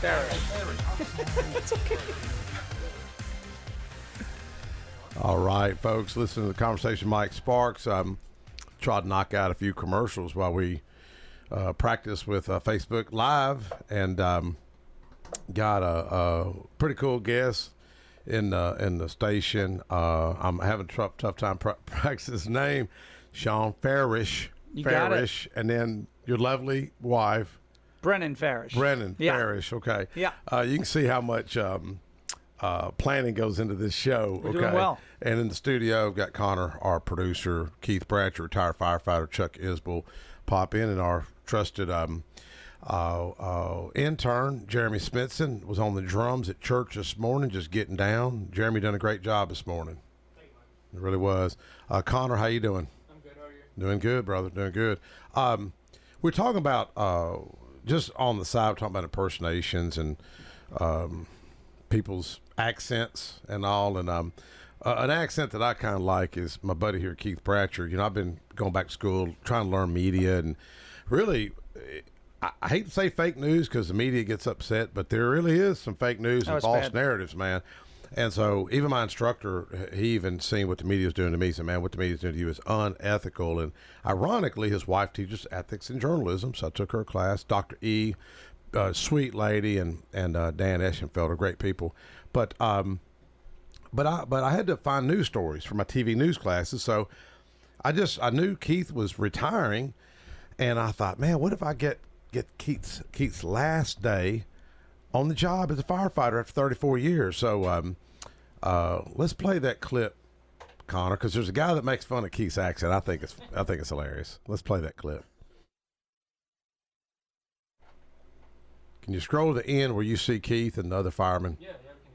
It's okay. All right, folks, listen to the conversation. Mike Sparks. Tried to knock out a few commercials while we practice with Facebook Live, and got a pretty cool guest in the station. I'm having a tough time practicing his name, Sean Farish. Got it. And then your lovely wife, Brennan Farish. Farish. Okay. Yeah. You can see how much planning goes into this show. We're doing well. And in the studio, got Connor, our producer, Keith Bratcher, retired firefighter, Chuck Isbell, pop in, and our trusted intern, Jeremy Smithson, was on the drums at church this morning, just getting down. Jeremy done a great job this morning. Thank you, It really was. Connor, how you doing? I'm good. How are you? Doing good, brother. Doing good. We're talking about just on the side, we're talking about impersonations and people's accents and all. And an accent that I kind of like is my buddy here, Keith Bratcher. You know, I've been going back to school trying to learn media, and really, I hate to say fake news because the media gets upset, but there really is some fake news and false narratives, man. And so even my instructor, he even seen what the media is doing to me. He said, man, what the media is doing to you is unethical. And ironically, his wife teaches ethics and journalism, so I took her class. Dr. E, sweet lady, and Dan Eschenfelder, great people. But I had to find news stories for my TV news classes. So I knew Keith was retiring, and I thought, man, what if I get Keith's last day on the job as a firefighter after 34 years. So let's play that clip, Connor, because there's a guy that makes fun of Keith's accent. I think it's hilarious. Let's play that clip. Can you scroll to the end where you see Keith and the other firemen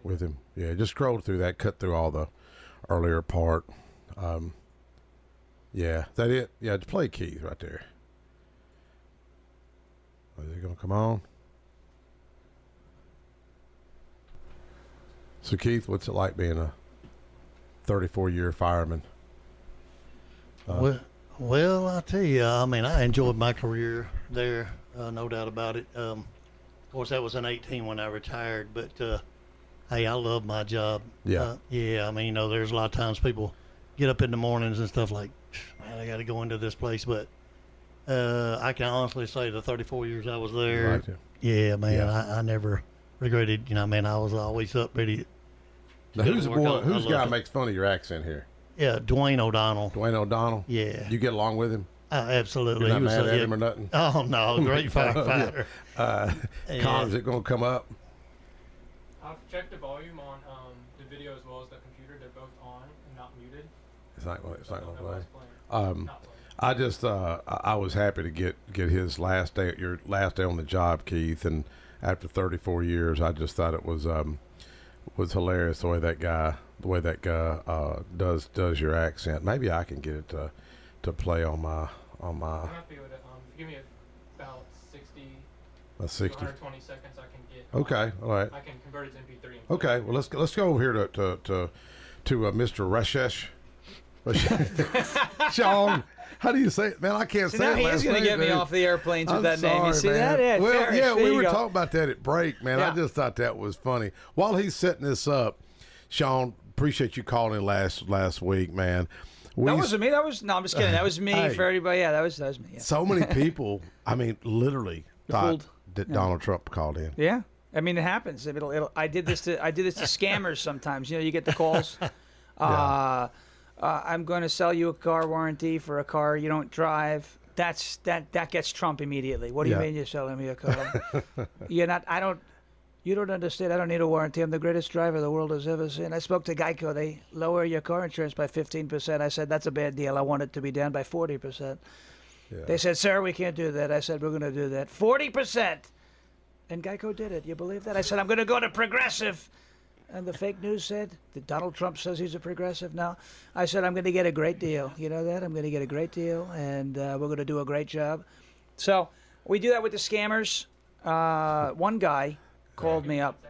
with him? Yeah, just scroll through that, cut through all the earlier part. Yeah, is that it? Yeah, just play Keith right there. Is it going to come on? So, Keith, what's it like being a 34-year fireman? Well, I tell you, I mean, I enjoyed my career there, no doubt about it. Of course, that was in 18 when I retired, but hey, I love my job. Yeah. Yeah, I mean, you know, there's a lot of times people get up in the mornings and stuff like, man, I got to go into this place, but I can honestly say the 34 years I was there, yeah, man, yeah. I never regretted, you know, man, I was always up ready. Now, who's the guy makes fun of your accent here? Yeah, Dwayne O'Donnell. Dwayne O'Donnell? Yeah. You get along with him? Absolutely. You're not mad at him or nothing? Oh, no, great firefighter. Con, is it going to come up? I've checked the volume on the video as well as the computer. They're both on and not muted. It's not going to play. I just I was happy to get his last day on the job, Keith, and after 34 years, I just thought it was hilarious the way that guy does your accent. Maybe I can get it to play on my. I'm happy with it. Give me about 60. 60. 120 seconds. I can get. Okay, all right. I can convert it to MP3. Okay, well let's go over here to Mr. Rashesh. Sean, how do you say it? Man, I can't say it. He's going to get me off the airplanes with that name. You see man. that? Well, Farish, yeah, we were go. talking about that at break, man. Yeah. I just thought that was funny. While he's setting this up, Sean, appreciate you calling in last week, man. That wasn't me. I'm just kidding. That was me for everybody. Yeah, that was me. Yeah. So many people, I mean, literally thought that Donald Trump called in. Yeah. I mean, it happens. I did this to scammers sometimes. You know, you get the calls. I'm going to sell you a car warranty for a car you don't drive. That gets Trump immediately. What do you mean you're selling me a car? You don't understand. I don't need a warranty. I'm the greatest driver the world has ever seen. I spoke to Geico. They lower your car insurance by 15%. I said, that's a bad deal. I want it to be down by 40%. Yeah. They said, sir, we can't do that. I said, we're going to do that. 40%. And Geico did it. You believe that? I said, I'm going to go to Progressive. And the fake news said that Donald Trump says he's a progressive now. I said, I'm going to get a great deal. You know that? I'm going to get a great deal, and we're going to do a great job. So we do that with the scammers. One guy called me up,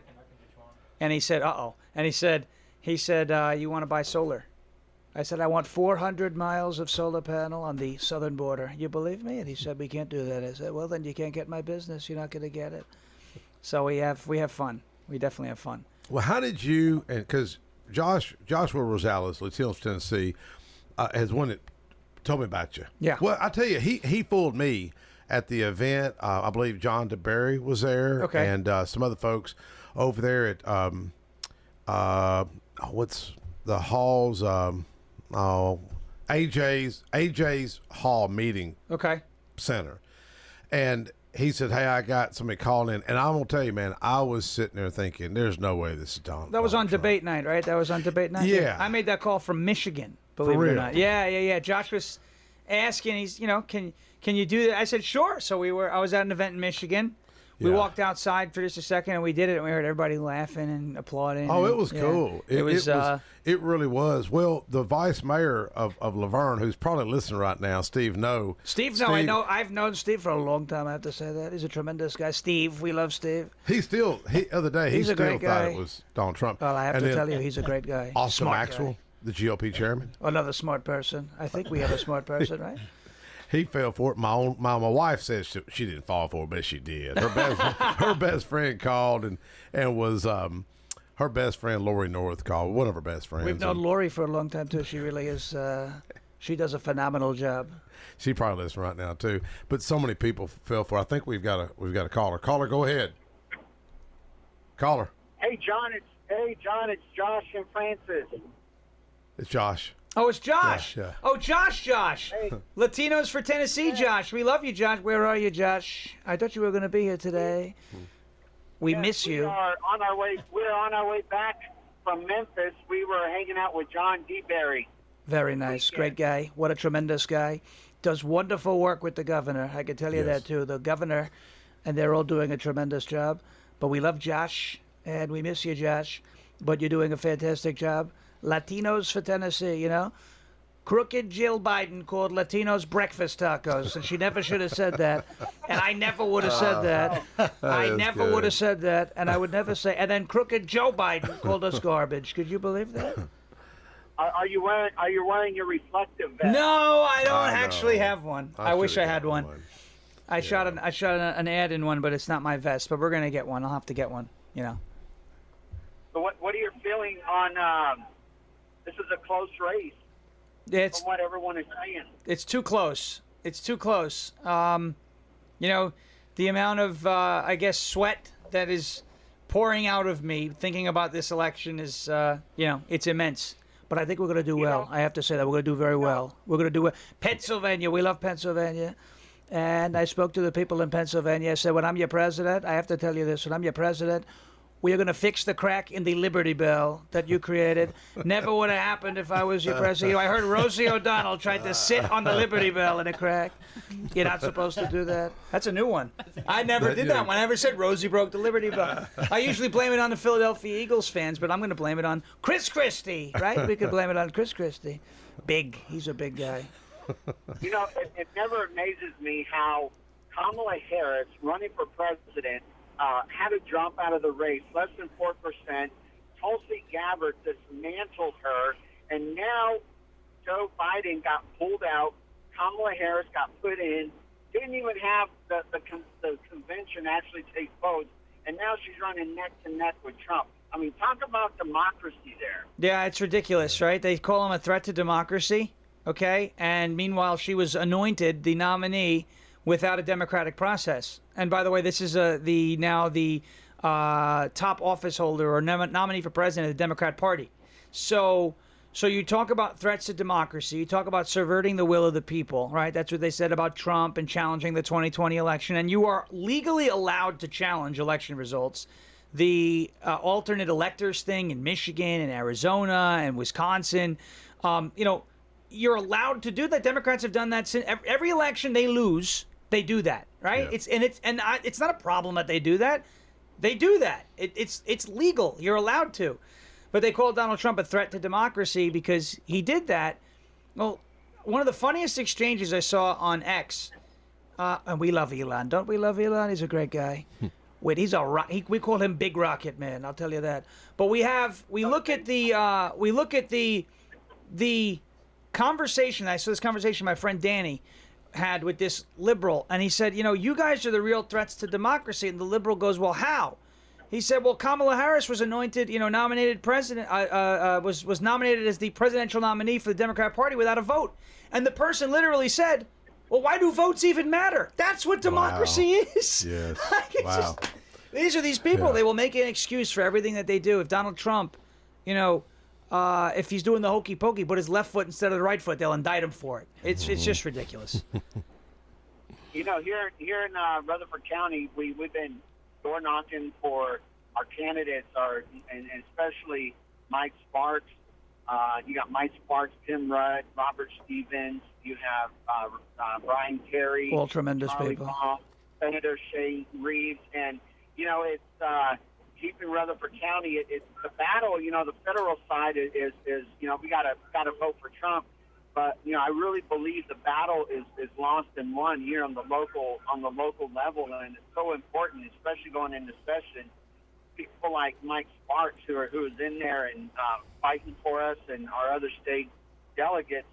and he said, uh-oh. And he said, you want to buy solar? I said, I want 400 miles of solar panel on the southern border. You believe me? And he said, we can't do that. I said, well, then you can't get my business. You're not going to get it. So we have fun. We definitely have fun. Well, how did you, and because Joshua Rosales, Latinos, Tennessee, has one that told me about you. Yeah. Well, I tell you, he fooled me at the event. I believe John DeBerry was there. Okay. And some other folks over there at, what's the Hall's, AJ's Hall Meeting Okay. Center. And he said, "Hey, I got somebody calling in," and I'm gonna tell you, man, I was sitting there thinking, "There's no way this is Donald." That was on Trump. debate night, right? That was on debate night. Yeah. I made that call from Michigan. Believe it or real? not. Yeah. Josh was asking. He's, can you do that? I said sure. So I was at an event in Michigan. We Yeah. walked outside for just a second and we did it, and we heard everybody laughing and applauding. Oh, and, it was yeah. cool. It really was. Well, the vice mayor of Laverne, who's probably listening right now, Steve No. Steve, no, I know. I've known Steve for a long time. I have to say that he's a tremendous guy. Steve, we love Steve. Other day he He's a still great thought guy. it was Donald Trump. Well, I have And to then tell you, he's a great guy. Austin Smart Maxwell, guy. the GOP chairman, Another smart person. I think we have a smart person, right? he fell for it. My wife says she didn't fall for it, but she did. Her best friend called and was her best friend Lori North called, one of her best friends. We've known and Lori for a long time too. She really is. She does a phenomenal job. she probably listens right now too. But so many people fell for it. I think we've got a caller. Caller, go ahead. Caller. Hey, John, it's Josh and Francis. It's Josh. Oh, it's Josh. Yeah. Oh, Josh. Hey. Latinos for Tennessee, Josh. We love you, Josh. Where are you, Josh? I thought you were going to be here today. We miss you. We're on our way back from Memphis. We were hanging out with John DeBerry. Very nice. Great guy. What a tremendous guy. Does wonderful work with the governor. I can tell you Yes. that, too. The governor, and they're all doing a tremendous job. But we love Josh, and we miss you, Josh. But you're doing a fantastic job. Latinos for Tennessee, Crooked Jill Biden called Latinos breakfast tacos, and she never should have said that. And I never would have said that. I is never good. would have said that, and I would never say. And then Crooked Joe Biden called us garbage. Could you believe that? Are you wearing your reflective vest? No, I don't I actually know. have one. I wish I should've had gotten one. I shot an ad in one, but it's not my vest. But we're gonna get one. I'll have to get one. So what are your feelings on? This is a close race, It's from what everyone is saying. It's too close. It's too close. The amount of, I guess, sweat that is pouring out of me thinking about this election is, it's immense. But I think we're going to do well. I have to say that. We're going to do very well. We're going to do well. Pennsylvania, we love Pennsylvania. And I spoke to the people in Pennsylvania. I said, when I'm your president, I have to tell you this, when I'm your president, we are going to fix the crack in the Liberty Bell that you created. Never would have happened if I was your president. I heard Rosie O'Donnell tried to sit on the Liberty Bell in a crack. You're not supposed to do that. That's a new one. I never did that one. I never said Rosie broke the Liberty Bell. I usually blame it on the Philadelphia Eagles fans, but I'm going to blame it on Chris Christie, right? We could blame it on Chris Christie. Big. He's a big guy. It never amazes me how Kamala Harris, running for president, had to drop out of the race, less than 4%. Tulsi Gabbard dismantled her, and now Joe Biden got pulled out. Kamala Harris got put in. Didn't even have the convention actually take votes, and now she's running neck to neck with Trump. I mean, talk about democracy there. Yeah, it's ridiculous, right? They call him a threat to democracy, okay? And meanwhile, she was anointed the nominee without a democratic process. And by the way, this is the top office holder or nominee for president of the Democrat Party. So you talk about threats to democracy. You talk about subverting the will of the people, right? That's what they said about Trump and challenging the 2020 election. And you are legally allowed to challenge election results. The alternate electors thing in Michigan and Arizona and Wisconsin, you're allowed to do that. Democrats have done that since every election they lose. They do that, right? Yeah. It's not a problem that they do that. They do that. It's legal. You're allowed to. But they called Donald Trump a threat to democracy because he did that. Well, one of the funniest exchanges I saw on X, and we love Elon, don't we love Elon? He's a great guy. Wait, we call him Big Rocket Man. I'll tell you that. But we look at the conversation. I saw this conversation. My friend Danny. had with this liberal, and he said, you guys are the real threats to democracy. And the liberal goes, well, how? He said, well, Kamala Harris was anointed, nominated president, was nominated as the presidential nominee for the Democrat Party without a vote. And the person literally said, well, why do votes even matter? That's what democracy is. Yes. Wow. These are these people. Yeah. They will make an excuse for everything that they do. If Donald Trump, if he's doing the hokey pokey, put his left foot instead of the right foot, they'll indict him for it. It's just ridiculous. Here in Rutherford County, we've been door knocking for our candidates, and especially Mike Sparks. You got Mike Sparks, Tim Rudd, Robert Stevens. You have Brian Terry, all tremendous Charlie people. Baum, Senator Shay Reeves, and it's keeping Rutherford County. It's the battle. The federal side is we gotta vote for Trump. But I really believe the battle is lost and won here on the local level, and it's so important, especially going into session. People like Mike Sparks, who is in there and fighting for us, and our other state delegates,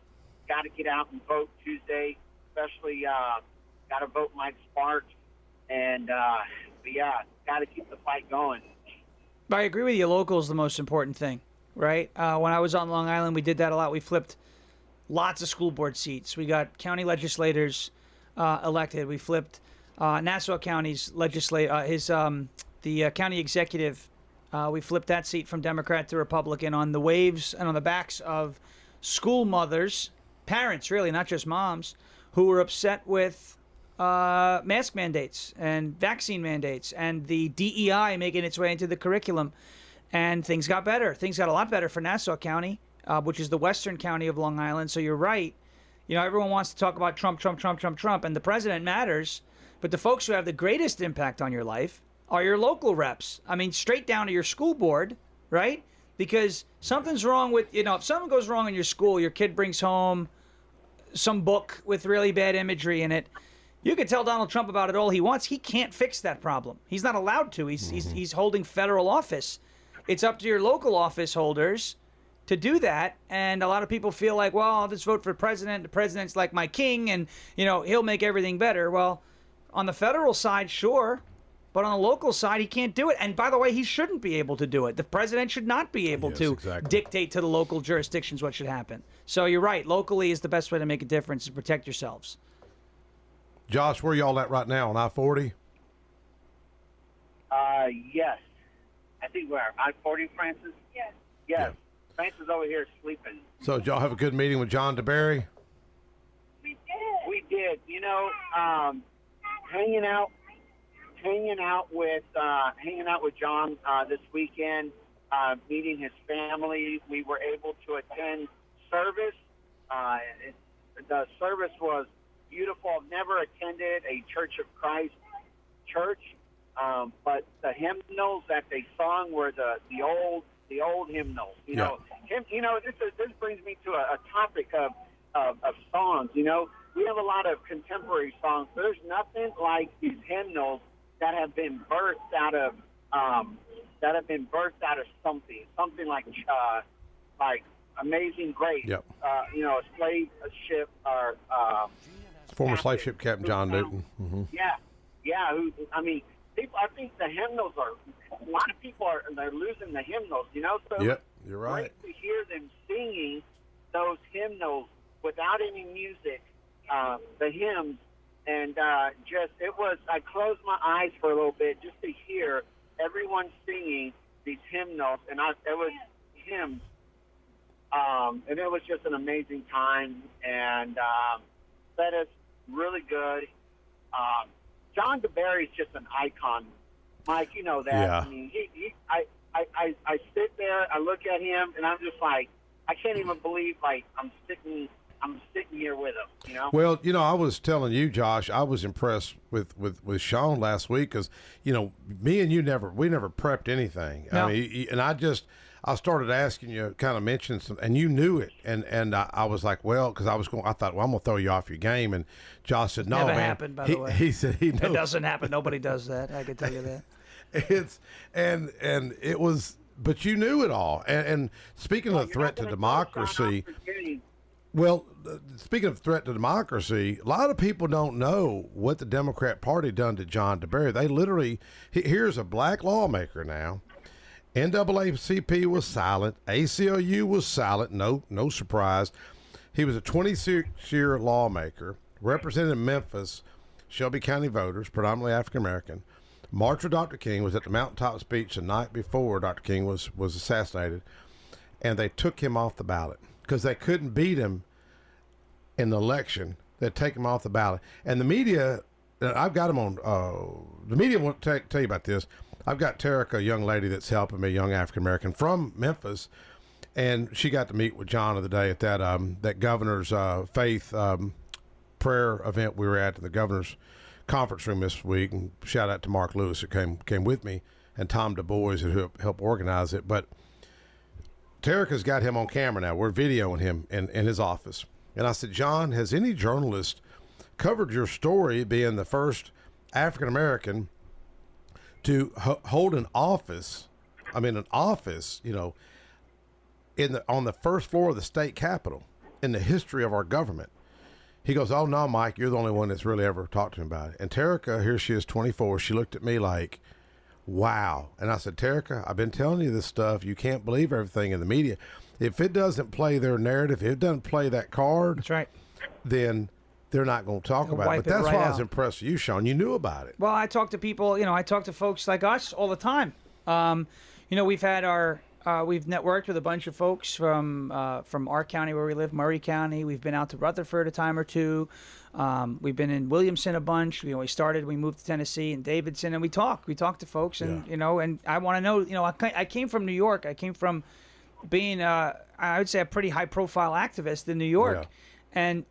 got to get out and vote Tuesday. Especially got to vote Mike Sparks, and got to keep the fight going. I agree with you. Local is the most important thing, right? When I was on Long Island, we did that a lot. We flipped lots of school board seats. We got county legislators elected. We flipped Nassau County's the county executive. We flipped that seat from Democrat to Republican on the waves and on the backs of school mothers, parents really, not just moms, who were upset with mask mandates and vaccine mandates and the DEI making its way into the curriculum. And things got better. Things got a lot better for Nassau County, which is the western county of Long Island. So you're right. Everyone wants to talk about Trump, and the president matters. But the folks who have the greatest impact on your life are your local reps. I mean, straight down to your school board, right? Because something's wrong with, if something goes wrong in your school, your kid brings home some book with really bad imagery in it. You can tell Donald Trump about it all he wants. He can't fix that problem. He's not allowed to. He's holding federal office. It's up to your local office holders to do that. And a lot of people feel like, well, I'll just vote for the president. The president's like my king, and he'll make everything better. Well, on the federal side, sure. But on the local side, he can't do it. And by the way, he shouldn't be able to do it. The president should not be able to dictate to the local jurisdictions what should happen. So you're right. Locally is the best way to make a difference and protect yourselves. Josh, where y'all at right now on I-40? Yes. I think we're I-40, Francis? Yes. Yes. Yeah. Francis over here sleeping. So did y'all have a good meeting with John DeBerry? We did. Hanging out with John this weekend, meeting his family. We were able to attend service. The service was beautiful. I've never attended a Church of Christ church, but the hymnals that they sung were the old hymnals. This brings me to a topic of songs. We have a lot of contemporary songs, but there's nothing like these hymnals that have been birthed out of something like Amazing Grace. Yep. A slave ship or former slave ship captain John Newton. Mm-hmm. Yeah. I think the hymnals are. A lot of people they're losing the hymnals. So yep, you're right. Great to hear them singing those hymnals without any music, the hymns. And I closed my eyes for a little bit just to hear everyone singing these hymnals, and it was hymns, and it was just an amazing time, and that is really good. John DeBerry is just an icon, Mike. You know that. Yeah. I mean, I sit there, I look at him, and I'm just like, I can't even believe I'm sitting here with him, Well, I was telling you, Josh, I was impressed with Sean last week because, me and you never prepped anything. No. I mean, and I started asking you, kind of mentioning some, and you knew it. And I was like, well, because I thought, well, I'm going to throw you off your game. And Josh said, no, Never man. happened, by the way. He said he knows. It doesn't happen. Nobody does that. I can tell you that. And it was, but you knew it all. And speaking of the threat to democracy, Well, speaking of threat to democracy, a lot of people don't know what the Democrat Party done to John DeBerry. They literally, here's a black lawmaker now. NAACP was silent. ACLU was silent. No surprise. He was a 26-year lawmaker, represented Memphis, Shelby County voters, predominantly African American. March with Dr. King, was at the mountaintop speech the night before Dr. King was assassinated, and they took him off the ballot because they couldn't beat him in the election. They'd take him off the ballot. And the media, I've got him on, the media won't tell you about this. I've got Terica, a young lady that's helping me, young African-American from Memphis, and she got to meet with John of the day at that governor's faith prayer event we were at in the governor's conference room this week. And shout out to Mark Lewis who came with me, and Tom Du Bois who helped organize it. But Terica's got him on camera now. We're videoing him in his office. And I said, John, has any journalist covered your story being the first African-American to hold an office, on the first floor of the state capitol in the history of our government? He goes, oh, no, Mike, you're the only one that's really ever talked to him about it. And Terica, here she is, 24. She looked at me like, wow. And I said, Terica, I've been telling you this stuff. You can't believe everything in the media. If it doesn't play their narrative, if it doesn't play that card, That's right. then they're not going to talk about it. But that's why I was impressed with you, Sean. You knew about it. Well, I talk to people, I talk to folks like us all the time. We've had we've networked with a bunch of folks from our county where we live, Murray County. We've been out to Rutherford a time or two. We've been in Williamson a bunch. We moved to Tennessee and Davidson, and we talk to folks, and and I want to know. I came from New York. I came from being I would say a pretty high profile activist in New York, and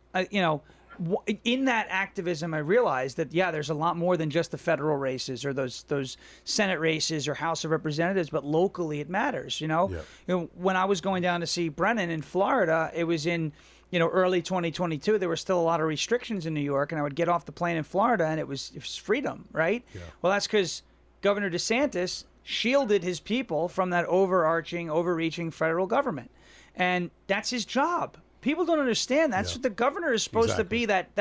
in that activism, I realized that there's a lot more than just the federal races or those Senate races or House of Representatives, but locally it matters. When I was going down to see Brennan in Florida, it was in early 2022. There were still a lot of restrictions in New York, and I would get off the plane in Florida, and it was freedom, right? Yeah. Well, that's because Governor DeSantis shielded his people from that overreaching federal government, and that's his job. People don't understand that's what the governor is supposed to be, that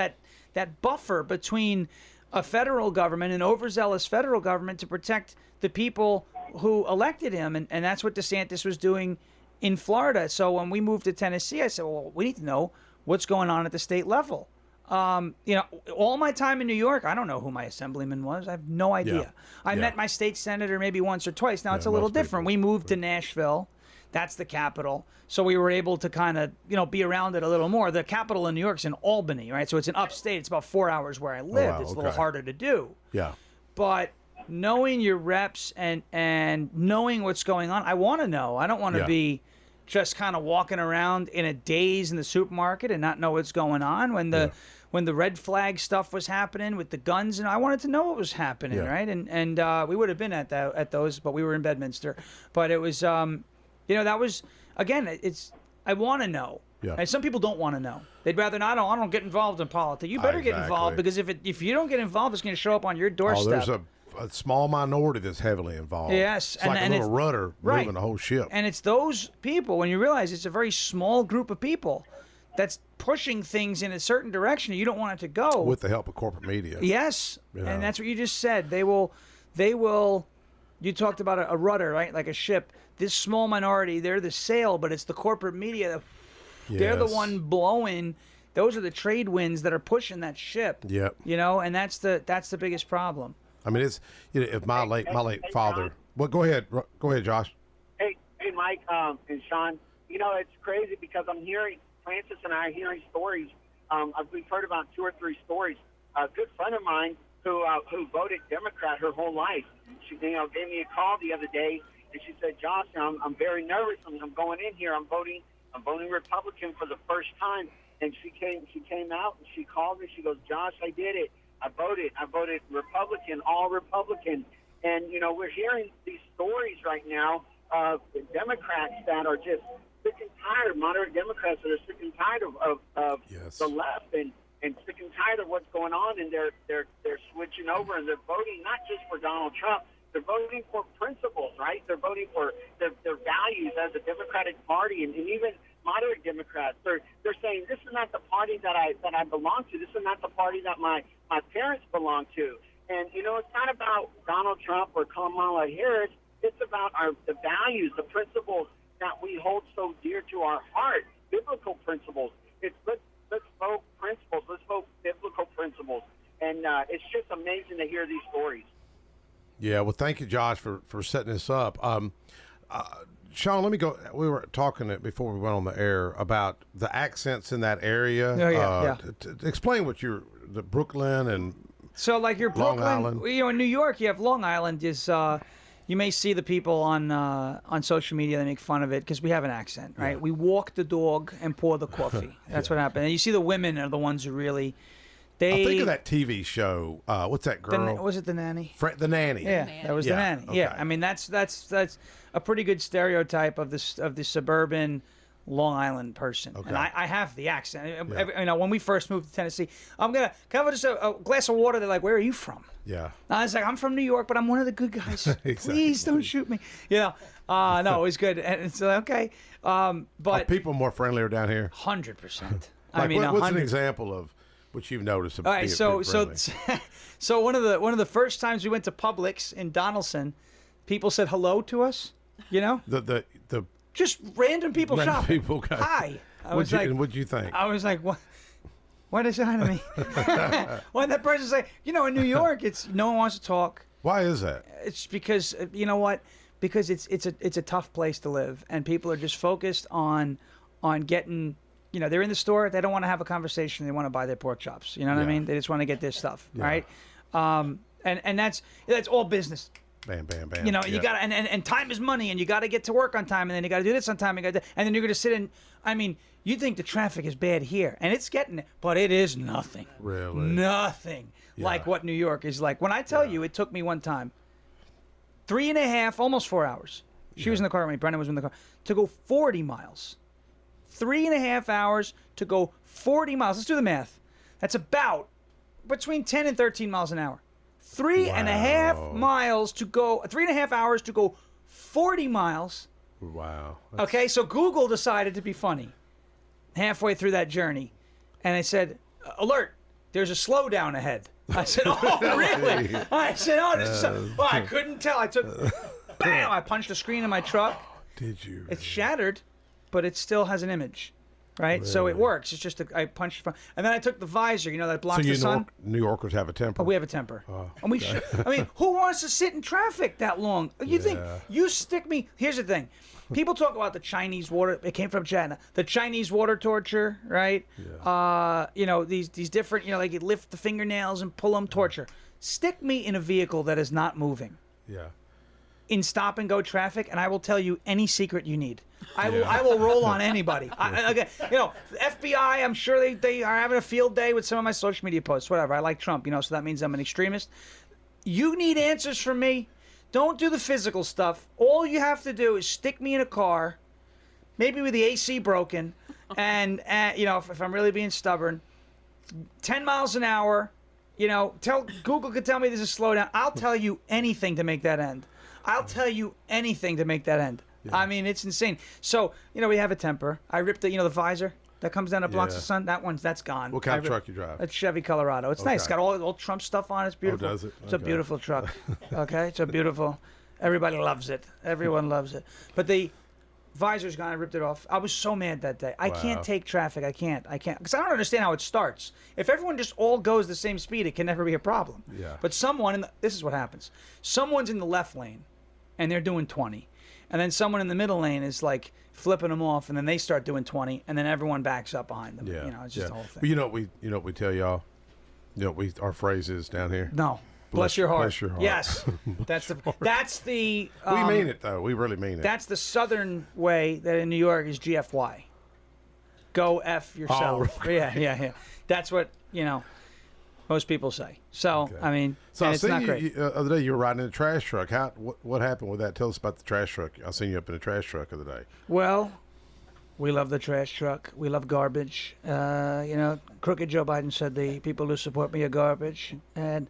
buffer between a federal government, an overzealous federal government, to protect the people who elected him, and that's what DeSantis was doing in Florida. So when we moved to Tennessee, I said, well, we need to know what's going on at the state level. All my time in New York, I don't know who my assemblyman was. I have no idea. I met my state senator maybe once or twice. Now it's a little different. We moved to Nashville. That's the capital. So we were able to kind of, be around it a little more. The capital in New York's in Albany, right? So it's in upstate. It's about 4 hours where I lived. It's a little harder to do. Yeah. But knowing your reps and knowing what's going on, I want to know. I don't want to be just kind of walking around in a daze in the supermarket and not know what's going on. When the red flag stuff was happening with the guns, and I wanted to know what was happening, right? And we would have been at those, but we were in Bedminster. But it was, that was, again, I want to know. Yeah. And some people don't want to know. They'd rather not. I don't get involved in politics. You better get involved, because if you don't get involved, it's going to show up on your doorstep. There's a small minority that's heavily involved. Yes. It's like a little rudder moving the whole ship. And it's those people, when you realize it's a very small group of people that's pushing things in a certain direction, and you don't want it to go. With the help of corporate media. Yes. And that's what you just said. They will, you talked about a rudder, right? Like a ship. This small minority, they're the sail, but it's the corporate media. They're the one blowing. Those are the trade winds that are pushing that ship. Yep. And that's the biggest problem. I mean, it's if my late father. John. Well, go ahead, Josh. Hey, Mike, and Sean. It's crazy because Francis and I are hearing stories. We've heard about 2 or 3 stories. A good friend of mine who voted Democrat her whole life. She gave me a call the other day, and she said, Josh, I'm very nervous. I'm going in here. I'm voting Republican for the first time. And she came out and she called me. She goes, Josh, I did it. I voted Republican, all Republican. And, we're hearing these stories right now of Democrats that are just sick and tired, moderate Democrats that are sick and tired of the left and sick and tired of what's going on. And they're switching over, and they're voting not just for Donald Trump. They're voting for principles, right? They're voting for their values as a Democratic Party, and even moderate Democrats Democrats. They're saying this is not the party that I belong to. This is not the party that my parents belong to. And you know, it's not about Donald Trump or Kamala Harris. It's about the values, the principles that we hold so dear to our heart, biblical principles. It's let's vote principles. Let's vote biblical principles. And it's just amazing to hear these stories. Yeah, well, thank you, Josh, for setting this up. Sean, let me go. We were talking before we went on the air about the accents in that area. Oh, yeah. Explain what the Brooklyn and So like your Long Brooklyn, Island. you know, in New York, you have Long Island is. You may see the people on social media that make fun of it because we have an accent, right? Yeah. We walk the dog and pour the coffee. That's what happened. And you see the women are the ones who really. I think of that TV show. What's that girl? Was it The Nanny? The Nanny. Yeah, that was Yeah, The Nanny. okay. Yeah, I mean that's a pretty good stereotype of the suburban Long Island person. Okay. And I have the accent. Yeah. You know, when we first moved to Tennessee, can I have just a glass of water? They're like, where are you from? Yeah. I was like, I'm from New York, but I'm one of the good guys. Exactly. Please don't shoot me. You know, no, it was good. And it's okay. Are But people more friendlier down here? 100%. Like, I mean, what's an 100. example of what you've noticed? All right, so one of the first times we went to Publix in Donaldson, people said hello to us. You know, the just random people random shopping. people got- Hi. I was like, what'd you think? I was like, what? Why did they say hi to me? Why did that person say? You know, in New York, it's no one wants to talk. Why is that? It's because you know what? Because it's a tough place to live, and people are just focused on getting. You know, they're in the store. They don't want to have a conversation. They want to buy their pork chops. You know what I Yeah. mean? They just want to get their stuff, Yeah. right? And that's all business. Bam, bam, bam. You know, you Yeah. got to and time is money, and you got to get to work on time, and then you got to do this on time, and then you're going to sit in. I mean, you think the traffic is bad here, and it's getting, but it is nothing. Really? Nothing like what New York is like. When I tell you, it took me one time 3.5, almost 4 hours. She was in the car with me. Brendan was in the car to go 40 miles. 3.5 hours to go 40 miles. Let's do the math. That's about between 10 and 13 miles an hour. 3.5 miles to go, 3.5 hours to go 40 miles. Wow. Okay, so Google decided to be funny halfway through that journey. And I said, alert, there's a slowdown ahead. I said, oh, really? I said, oh, this is well, I couldn't tell. I took, bam, I punched the screen in my truck. Did you? It's shattered, but it still has an image, right? So it works. It's just I punched from, and then I took the visor, you know, that blocks So the sun. New Yorkers have a temper. We have a temper, and we should. I mean, who wants to sit in traffic that long? You think you stick me? Here's the thing: people talk about the Chinese water. It came from China. The Chinese water torture, right? You know, these different. You know, like you lift the fingernails and pull them. Torture. Stick me in a vehicle that is not moving. Yeah. In stop and go traffic, and I will tell you any secret you need. I will roll on anybody. Okay, you know, the FBI. I'm sure they are having a field day with some of my social media posts. Whatever. I like Trump, you know, so that means I'm an extremist. You need answers from me. Don't do the physical stuff. All you have to do is stick me in a car, maybe with the AC broken, and you know, if I'm really being stubborn, 10 miles an hour. You know, Google could tell me there's a slowdown. I'll tell you anything to make that end. I'll tell you anything to make that end. Yeah. I mean, it's insane. So, you know, we have a temper. I ripped the visor that comes down that blocks the sun. That's gone. What kind of truck you drive? It's Chevy Colorado. It's nice. It's got all Trump stuff on it. It's beautiful. Oh, does it? It's a beautiful truck. Okay? It's a beautiful. Everybody loves it. Everyone loves it. But the visor's gone. I ripped it off. I was so mad that day. I can't take traffic. I can't. Because I don't understand how it starts. If everyone just all goes the same speed, it can never be a problem. Yeah. But this is what happens. Someone's in the left lane, and they're doing 20. And then someone in the middle lane is like flipping them off, and then they start doing 20, and then everyone backs up behind them. Yeah. You know, it's just the whole thing. But you know what we tell y'all? You know what our phrase is down here? No. Bless your heart. Bless your heart. Yes. That's the we mean it though. We really mean it. That's the southern way that in New York is GFY. Go F yourself. Oh, Yeah. That's what, you know, most people say. So, I mean, so I it's not great. the other day you were riding in a trash truck. What happened with that? Tell us about the trash truck. I seen you up in a trash truck the other day. Well, we love the trash truck. We love garbage. You know, crooked Joe Biden said the people who support me are garbage. And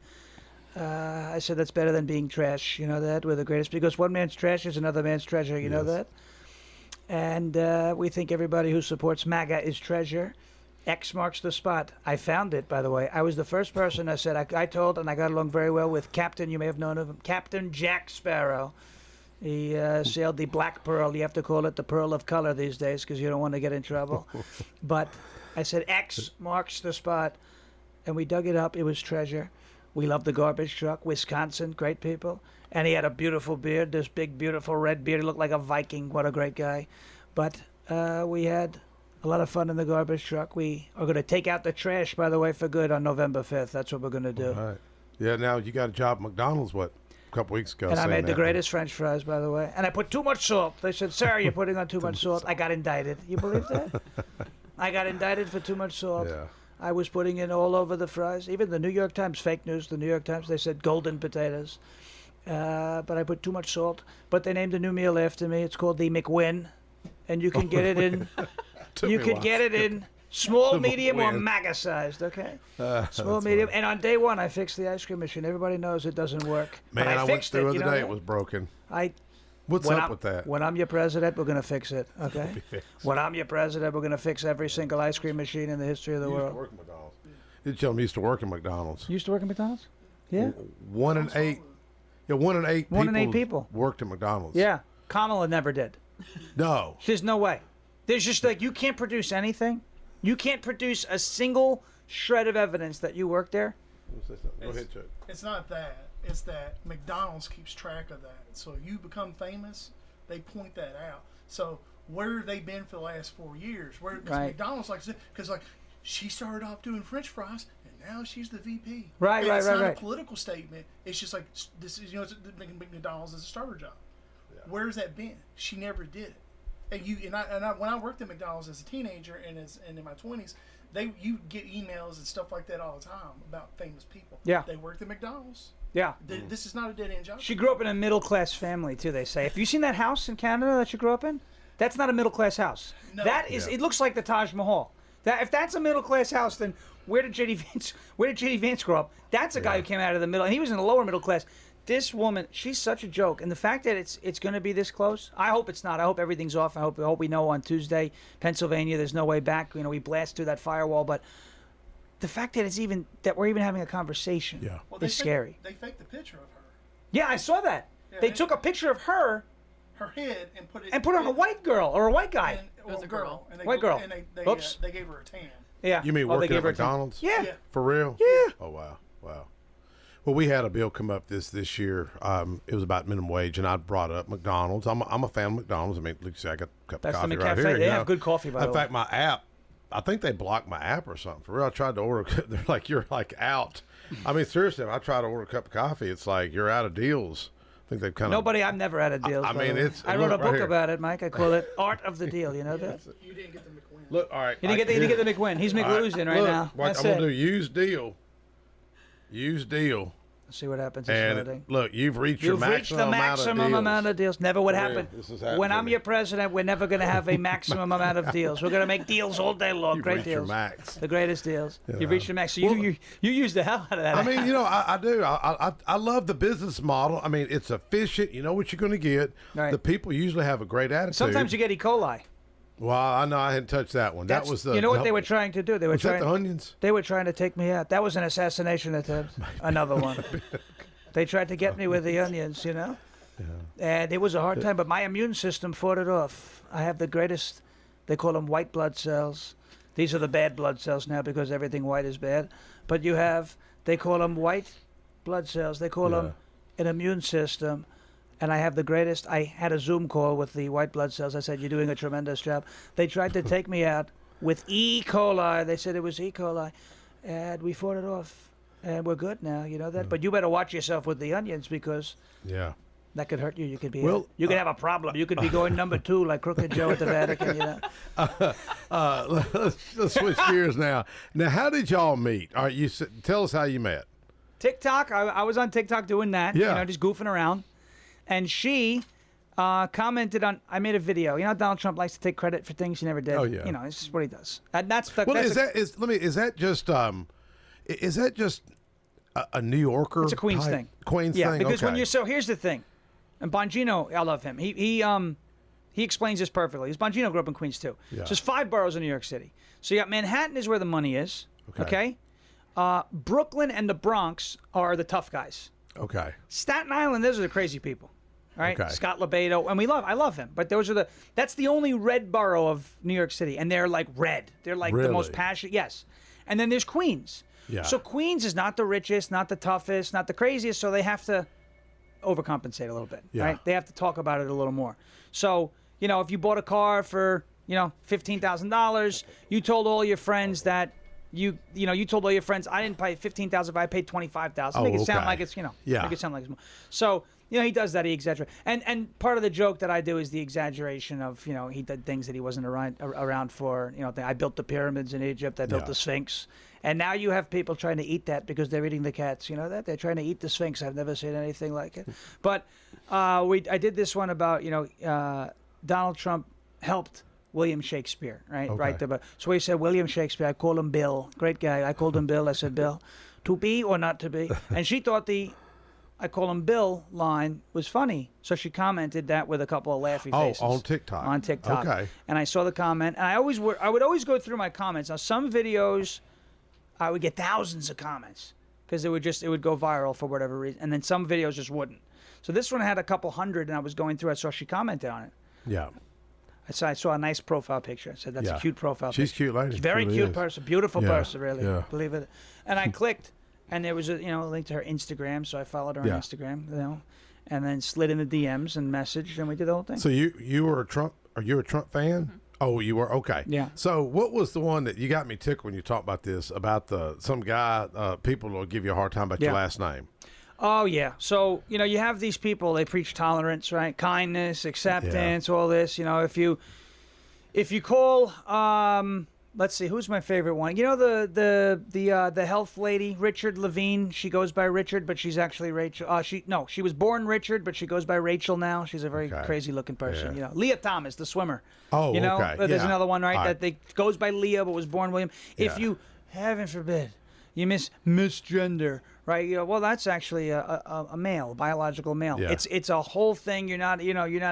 I said that's better than being trash. You know that? We're the greatest. Because one man's trash is another man's treasure. You know that? And we think everybody who supports MAGA is treasure. X marks the spot. I found it, by the way. I was the first person I said, I told, and I got along very well with Captain, you may have known of him, Captain Jack Sparrow. He sailed the Black Pearl. You have to call it the Pearl of Color these days because you don't want to get in trouble. But I said, X marks the spot. And we dug it up. It was treasure. We loved the garbage truck. Wisconsin, great people. And he had a beautiful beard, this big, beautiful red beard. He looked like a Viking. What a great guy. But we had a lot of fun in the garbage truck. We are going to take out the trash, by the way, for good on November 5th. That's what we're going to do. All right. Yeah, now you got a job at McDonald's, what, a couple weeks ago? And I saying made the that. greatest French fries, by the way. And I put too much salt. They said, sir, you're putting on too much salt. I got indicted. You believe that? I got indicted for too much salt. Yeah. I was putting it all over the fries. Even the New York Times, fake news, the New York Times, they said golden potatoes. But I put too much salt. But they named a new meal after me. It's called the McWin. And you can get it in... Took you me a could while. get it in small, The medium, or McWin. MAGA sized, okay? That's Small, medium. And on day one, I fixed the ice cream machine. Everybody knows it doesn't work. Man, but I I went fixed through it. the You other know day. that? It was broken. I What's when up I'm, with that? When I'm your president, we're going to fix it, okay? When I'm your president, we're going to fix every single ice cream machine in the history of the You used to world. work at McDonald's. You tell me you used to work at McDonald's. You used to work at McDonald's? Yeah. 1 in 8. Yeah, 1 in 8 1 in 8 people. worked at McDonald's. Yeah. Kamala never did. No. There's no way. There's just like, you can't produce anything. You can't produce a single shred of evidence that you worked there. Go ahead, Chuck. It's not that. It's that McDonald's keeps track of that. So you become famous, they point that out. So where have they been for the last 4 years? Where because Right. McDonald's because like she started off doing French fries and now she's the VP. Right, And right, it's right, not right. a political statement. It's just like this is McDonald's is a starter job. Where's that been? She never did it. And when I worked at McDonald's as a teenager and in my 20s, you get emails and stuff like that all the time about famous people. Yeah. They worked at McDonald's. Yeah. This is not a dead end job. She grew up in a middle class family too. They say. Have you seen that house in Canada that she grew up in? That's not a middle class house. No. That is. Yeah. It looks like the Taj Mahal. If that's a middle class house, then where did JD Vance? Where did JD Vance grow up? That's a guy who came out of the middle, and he was in the lower middle class. This woman, she's such a joke, and the fact that it's going to be this close, I hope it's not. I hope everything's off. I hope we know on Tuesday, Pennsylvania, there's no way back. You know, we blast through that firewall, but the fact that we're even having a conversation Yeah. Well, is scary. They faked the picture of her, Yeah, I saw that. Yeah, They they- took a picture of her her head, and put it and put it on a white girl or a white guy. And, It was a girl. And White girl. And Oops. they gave her a tan. Yeah. You mean Oh, they working gave at her a ten- McDonald's? Yeah. Yeah. For real? Yeah. Oh, wow. Well, we had a bill come up this year. It was about minimum wage, and I brought up McDonald's. I'm a fan of McDonald's. I mean, look, see, I got a cup of That's the coffee right McCafe. here. They you have know. good coffee, by the In way. fact, my app, I think they blocked my app or something. For real, I tried to order. They're like, you're like out. I mean, seriously, if I try to order a cup of coffee, it's like you're out of deals. I think they've kind of Nobody, I've never had a deal. I mean, it's- I wrote a look right book here. about it, Mike. I call it Art of the Deal. You know that? You didn't get the McWin. Look. All right, You didn't get the McWin. He's McLosing right now. What That's I'm gonna do? it. Use deal. Let's see what happens. It's And loading. look, you've reached your You've reached maximum, the maximum amount amount of of deals. Never would For real, happen. this has happened When to I'm me. your president, we're never going to have a maximum amount of deals. We're going to make deals all day long. You've Great reached your deals. max. The greatest deals. Yeah. You've reached your max. So Well, you use the hell out of that. I mean, you know, I do. I love the business model. I mean, it's efficient. You know what you're going to get. Right. The people usually have a great attitude. sometimes you get E. coli. Well, I know I hadn't touched that one. That That's- was the. you know what they were trying to do? They were Was that trying. the onions? They were trying to take me out. That was an assassination attempt. Another one. They tried to get me with the onions, you know? And it was a hard time, but my immune system fought it off. I have the greatest, they call them white blood cells. These are the bad blood cells now because everything white is bad. But you have, they call them white blood cells. They call them an immune system. And I have the greatest. I had a Zoom call with the white blood cells. I said, you're doing a tremendous job. They tried to take me out with E. coli. They said it was E. coli. And we fought it off. And we're good now, you know that. But you better watch yourself with the onions because Yeah. that could hurt you. You could be, Well, you could have a problem. You could be going number 2 like Crooked Joe at the Vatican, you know. Let's switch gears now. Now, how did y'all meet? All right, tell us how you met. TikTok. I was on TikTok doing that. Yeah. You know, just goofing around. And she commented on. I made a video. You know, Donald Trump likes to take credit for things he never did. Oh, yeah. You know, it's just what he does. And that's the. Well, that's is that just a New Yorker? It's a Queens type- thing. Queens yeah, thing. because when Okay. you're so here's the thing, and Bongino, I love him. He He explains this perfectly. Bongino grew up in Queens too. Yeah. So there's 5 boroughs in New York City. So you got Manhattan is where the money is. Okay. Brooklyn and the Bronx are the tough guys. Okay. Staten Island, those are the crazy people. All right, Okay. Scott LeBedo, and I love him, but that's the only red borough of New York City, and they're like red. They're like the most Really? passionate. Yes, and then there's Queens. Yeah. So Queens is not the richest, not the toughest, not the craziest, so they have to overcompensate a little bit. Yeah. Right? They have to talk about it a little more. So if you bought a car for $15,000, you told all your friends that. You told all your friends I didn't pay $15,000 if I paid $25,000. Make it sound okay. like it's Yeah. Make it sound like it's more. So he does that. He exaggerates. And part of the joke that I do is the exaggeration of he did things that he wasn't around for. I built the pyramids in Egypt. I built Yeah. the Sphinx. And now you have people trying to eat that because they're eating the cats. You know that they're trying to eat the Sphinx. I've never seen anything like it. But I did this one about Donald Trump helped William Shakespeare, right? Okay. Right. So he said, William Shakespeare, I call him Bill. Great guy. I called him Bill. I said, Bill, to be or not to be? And she thought the I call him Bill line was funny. So she commented that with a couple of laughy faces. Oh, on TikTok. On TikTok. Okay. And I saw the comment, and I would always go through my comments. Now, some videos, I would get thousands of comments because it would go viral for whatever reason. And then some videos just wouldn't. So this one had a couple hundred, and I was going through it. So she commented on it. Yeah. I saw a nice profile picture. I said, that's Yeah. a cute profile She's picture. a cute lady. Very Really cute is. person. Beautiful Yeah. person, really. Yeah. Believe it. And I clicked, and there was a link to her Instagram. So I followed her on Yeah. Instagram, and then slid in the DMs and messaged, and we did the whole thing. So you were a Trump? Are you a Trump fan? Oh, you were? Okay. Yeah. So what was the one that you got me tickled when you talked about this, about some guy, people will give you a hard time about your Yeah. last name? Oh, yeah. So, you have these people, they preach tolerance, right? Kindness, acceptance, all this. If you call, let's see, who's my favorite one? The health lady, Richard Levine. She goes by Richard, but she's actually Rachel. She was born Richard, but she goes by Rachel now. She's a very Okay. crazy looking person. Yeah. Leah Thomas, the swimmer. Oh, okay. There's Yeah. another one, right? All right. That they goes by Leah, but was born William. If Yeah. you, heaven forbid, you misgender, right? Well, that's actually a male, biological male. Yeah. It's a whole thing. You're not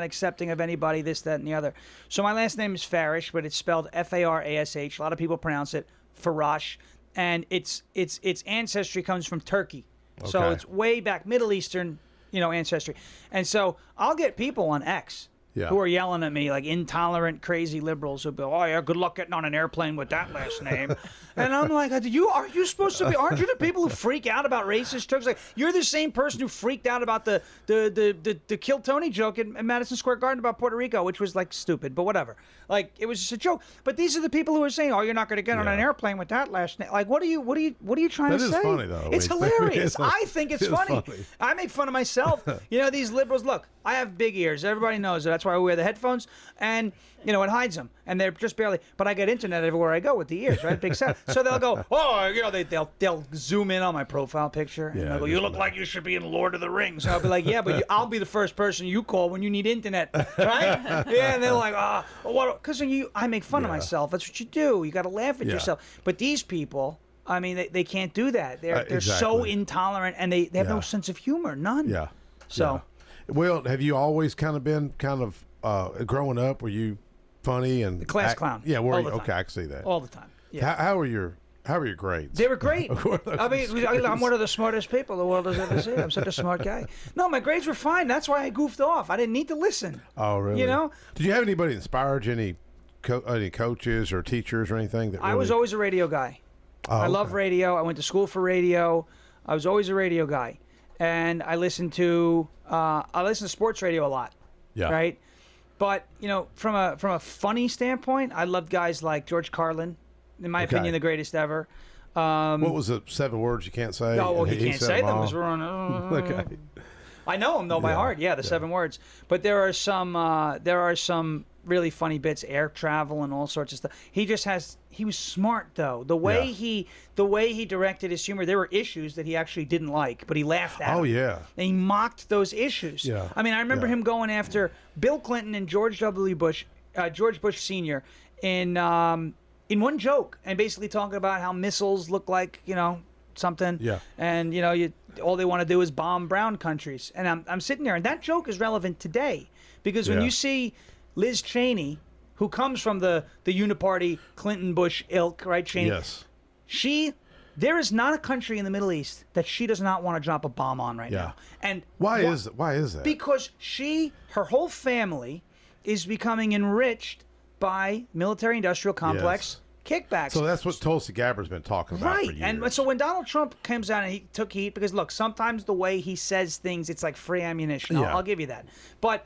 accepting of anybody, this, that, and the other. So my last name is Farish, but it's spelled Farash. A lot of people pronounce it Farash, and its ancestry comes from Turkey. So Okay. it's way back, Middle Eastern, ancestry. And so I'll get people on X. Yeah. Who are yelling at me like intolerant, crazy liberals who go, "Oh yeah, good luck getting on an airplane with that last name," and I'm like, "Are you supposed to be? Aren't you the people who freak out about racist jokes? Like you're the same person who freaked out about the Kill Tony joke in Madison Square Garden about Puerto Rico, which was like stupid, but whatever. Like it was just a joke. But these are the people who are saying, "Oh, you're not going to get on an Yeah. airplane with that last name." Like, what are you trying That to is say? funny, though. It's I mean, hilarious. I think it's it's funny. funny. I make fun of myself. These liberals. Look, I have big ears. Everybody knows it. That's why I wear the headphones, and it hides them, and they're just barely. But I get internet everywhere I go with the ears, right? Big set. So they'll go, oh, they'll zoom in on my profile picture, and Yeah, they'll go, it you is look funny. like you should be in Lord of the Rings. And I'll be like, yeah, but I'll be the first person you call when you need internet, right? Yeah, and they're like, what? Because I make fun of Yeah. myself. That's what you do. You got to laugh at Yeah. yourself. But these people. I mean, they can't do that. They're so Exactly. intolerant, and they have no Yeah. sense of humor, none. Yeah. So, Yeah. Well, have you always kind of been growing up? Were you funny and class clown. Yeah. All the time. Okay, I can see that. all the time. Yeah. How were your grades? They were great. Of course, I mean, I'm one of the smartest people the world has ever seen. I'm such a smart guy. No, my grades were fine. That's why I goofed off. I didn't need to listen. Oh, really? You know? Did you have anybody inspired you? Any coaches or teachers or anything that I was really- always a radio guy. Oh, I love okay. radio. I went to school for radio. I was always a radio guy, and I listened to sports radio a lot. Yeah. Right. But from a funny standpoint, I loved guys like George Carlin. In my Okay. opinion, the greatest ever. What was the 7 words you can't say? No, well, And he can't said say them all. because we're on. Okay. I know them though by Yeah, heart. Yeah, the 7 words. But there are some really funny bits, air travel and all sorts of stuff. He was smart though. The way he directed his humor, there were issues that he actually didn't like, but he laughed at. Oh, them. yeah. And he mocked those issues. Yeah, I mean, I remember yeah. him going after Bill Clinton and George Bush Sr. in one joke, and basically talking about how missiles look like something. Yeah. And all they want to do is bomb brown countries. And I'm sitting there, and that joke is relevant today because when Yeah. you see Liz Cheney, who comes from the uniparty Clinton-Bush ilk, right, Cheney? Yes. There is not a country in the Middle East that she does not want to drop a bomb on right now. And Why is that? because her whole family is becoming enriched by military-industrial complex kickbacks. So that's what Tulsi Gabbard's been talking about for Right. years. And so when Donald Trump comes out and he took heat, because look, sometimes the way he says things, it's like free ammunition. Yeah. I'll give you that. But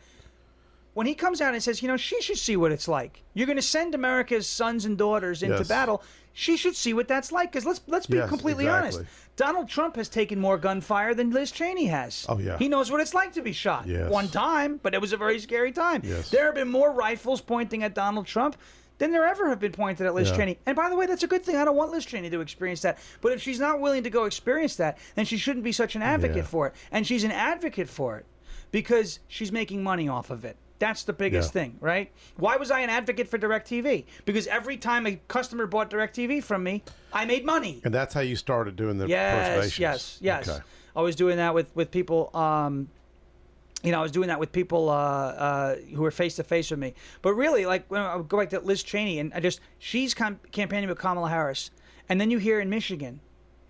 when he comes out and says, she should see what it's like. You're going to send America's sons and daughters into Yes. battle. She should see what that's like. Because let's be Yes, completely exactly. honest. Donald Trump has taken more gunfire than Liz Cheney has. Oh, yeah. He knows what it's like to be shot. Yes. One time, but it was a very scary time. Yes. There have been more rifles pointing at Donald Trump than there ever have been pointed at Liz Yeah. Cheney. And by the way, that's a good thing. I don't want Liz Cheney to experience that. But if she's not willing to go experience that, then she shouldn't be such an advocate Yeah. for it. And she's an advocate for it because she's making money off of it. That's the biggest Yeah. thing, right? Why was I an advocate for DirecTV? Because every time a customer bought DirecTV from me, I made money. And that's how you started doing the Yes, persuasions. yes. Okay. I was doing that with people. I was doing that with people who were face to face with me. But really, like when I would go back to Liz Cheney, and she's campaigning with Kamala Harris, and then you hear in Michigan,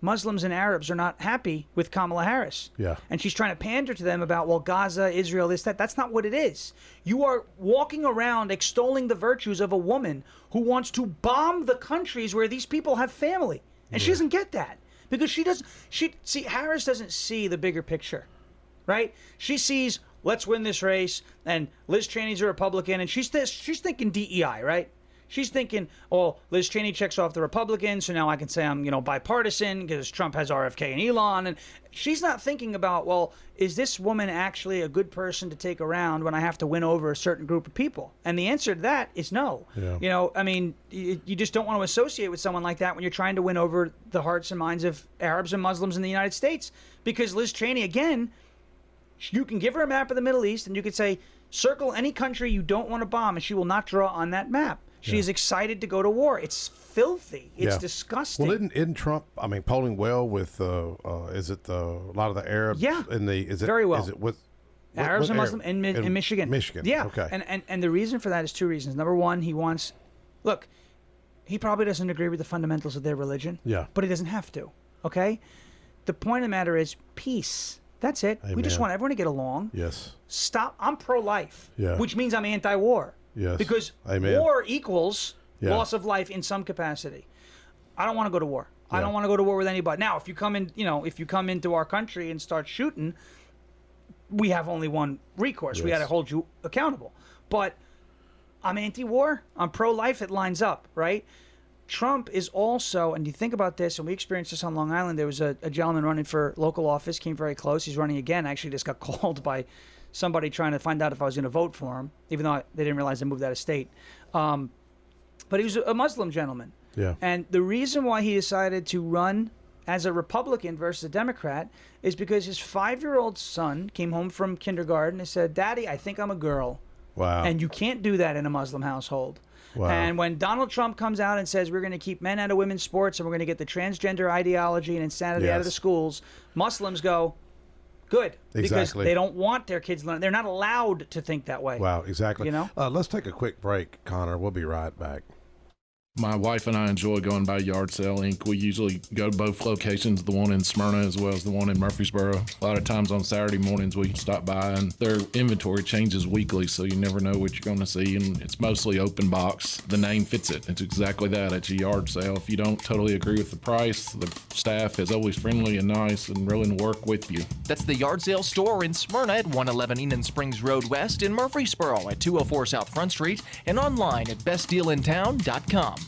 Muslims and Arabs are not happy with Kamala Harris. Yeah. And she's trying to pander to them about, well, Gaza, Israel, this, that. That's not what it is. You are walking around extolling the virtues of a woman who wants to bomb the countries where these people have family. And she doesn't get that. Because Harris doesn't see the bigger picture, right? She sees, let's win this race, and Liz Cheney's a Republican, and she's thinking DEI, right? She's thinking, oh, Liz Cheney checks off the Republicans, so now I can say I'm, bipartisan because Trump has RFK and Elon. And she's not thinking about, well, is this woman actually a good person to take around when I have to win over a certain group of people? And the answer to that is no. Yeah. You just don't want to associate with someone like that when you're trying to win over the hearts and minds of Arabs and Muslims in the United States. Because Liz Cheney, again, you can give her a map of the Middle East and you could say, circle any country you don't want to bomb, and she will not draw on that map. She is excited to go to war. It's filthy. It's disgusting. Well, isn't Trump? polling well with is it a lot of the Arabs? Yeah. Very well. Is it with Arabs what and Muslims in Michigan. Michigan. Yeah. Okay. And the reason for that is two reasons. Number one, he probably doesn't agree with the fundamentals of their religion. Yeah. But he doesn't have to. Okay. The point of the matter is peace. That's it. We just Amen. want everyone to get along. Yes. Stop. I'm pro-life. Yeah. Which means I'm anti-war. Yes. Because Amen. war equals Yeah. loss of life in some capacity. I don't want to go to war. I Yeah. don't want to go to war with anybody. Now, if you come into our country and start shooting, we have only one recourse. We got Yes. to hold you accountable. But I'm anti-war. I'm pro-life. It lines up, right? Trump is also, and you think about this, and we experienced this on Long Island. There was a gentleman running for local office, came very close. He's running again. Actually, just got called by somebody trying to find out if I was going to vote for him, even though they didn't realize I moved out of state. But he was a Muslim gentleman. Yeah. And the reason why he decided to run as a Republican versus a Democrat is because his 5-year-old son came home from kindergarten and said, "Daddy, I think I'm a girl." Wow. And you can't do that in a Muslim household. Wow. And when Donald Trump comes out and says we're going to keep men out of women's sports and we're going to get the transgender ideology and insanity out of the Yes. schools, Muslims go, good. Because Exactly. they don't want their kids learning. They're not allowed to think that way. Wow. Exactly. Let's take a quick break, Connor. We'll be right back. My wife and I enjoy going by Yard Sale Inc. We usually go to both locations, the one in Smyrna as well as the one in Murfreesboro. A lot of times on Saturday mornings we stop by, and their inventory changes weekly, so you never know what you're going to see, and it's mostly open box. The name fits it. It's exactly that. It's a yard sale. If you don't totally agree with the price, the staff is always friendly and nice and willing to work with you. That's the Yard Sale store in Smyrna at 111 Enon Springs Road West, in Murfreesboro at 204 South Front Street, and online at bestdealintown.com.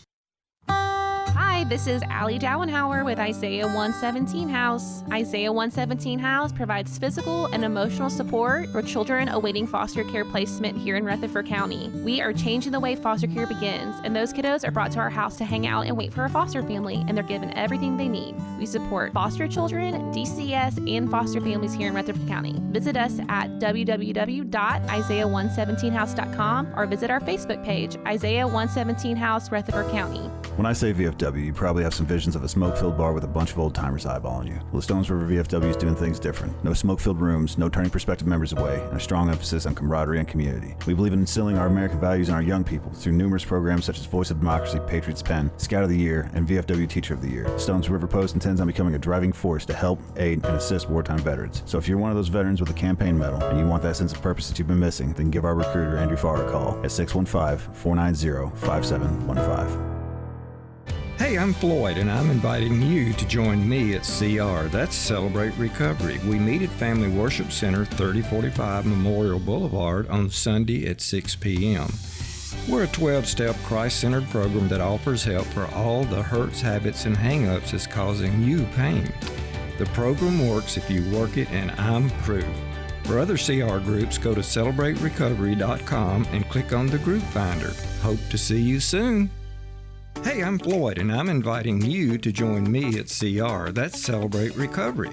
Hi, this is Allie Dowenhauer with Isaiah 117 House. Isaiah 117 House provides physical and emotional support for children awaiting foster care placement here in Rutherford County. We are changing the way foster care begins, and those kiddos are brought to our house to hang out and wait for a foster family, and they're given everything they need. We support foster children, DCS, and foster families here in Rutherford County. Visit us at www.isaiah117house.com or visit our Facebook page, Isaiah 117 House, Rutherford County. When I say VFW, VFW, you probably have some visions of a smoke-filled bar with a bunch of old-timers eyeballing you. Well, the Stones River VFW is doing things different. No smoke-filled rooms, no turning prospective members away, and a strong emphasis on camaraderie and community. We believe in instilling our American values in our young people through numerous programs such as Voice of Democracy, Patriots Pen, Scout of the Year, and VFW Teacher of the Year. Stones River Post intends on becoming a driving force to help, aid, and assist wartime veterans. So if you're one of those veterans with a campaign medal and you want that sense of purpose that you've been missing, then give our recruiter Andrew Farr a call at 615-490-5715. Hey, I'm Floyd, and I'm inviting you to join me at CR. That's Celebrate Recovery. We meet at Family Worship Center, 3045 Memorial Boulevard on Sunday at 6 p.m. We're a 12-step Christ-centered program that offers help for all the hurts, habits, and hang-ups that's causing you pain. The program works if you work it, and I'm proof. For other CR groups, go to CelebrateRecovery.com and click on the group finder. Hope to see you soon. Hey, I'm Floyd, and I'm inviting you to join me at CR. That's Celebrate Recovery.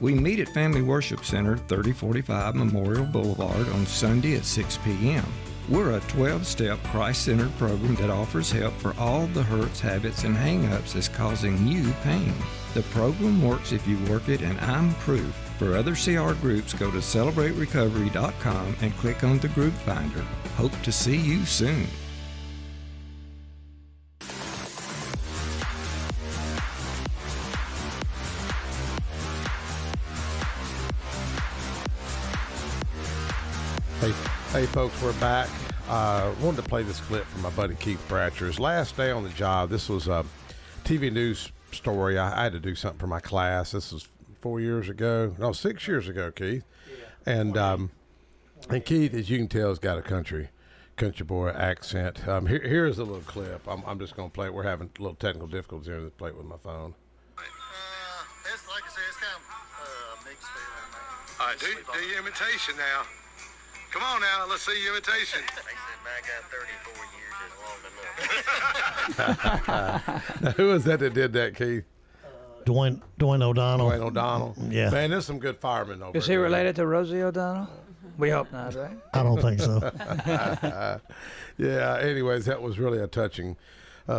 We meet at Family Worship Center, 3045 Memorial Boulevard on Sunday at 6 p.m. We're a 12-step Christ-centered program that offers help for all the hurts, habits, and hang-ups that's causing you pain. The program works if you work it, and I'm proof. For other CR groups, go to CelebrateRecovery.com and click on the group finder. Hope to see you soon. Hey folks, we're back. Wanted to play this clip from my buddy Keith Bratcher. His last day on the job. This was a TV news story. I had to do something for my class. This was 6 years ago, Keith. Yeah, and Keith, as you can tell, has got a country boy accent. Here's a little clip. I'm just going to play it. We're having a little technical difficulties here to play it with my phone. It's like I said, it's kind of mixed feeling. All right, do your imitation now. Come on now, let's see your imitation. They said, man, I got 34 years is long enough. Now, who was that did that, Keith? Dwayne O'Donnell. Dwayne O'Donnell. Yeah. Man, there's some good firemen over Is he related to Rosie O'Donnell? We hope not, right? I don't think so. Yeah, anyways, that was really a touching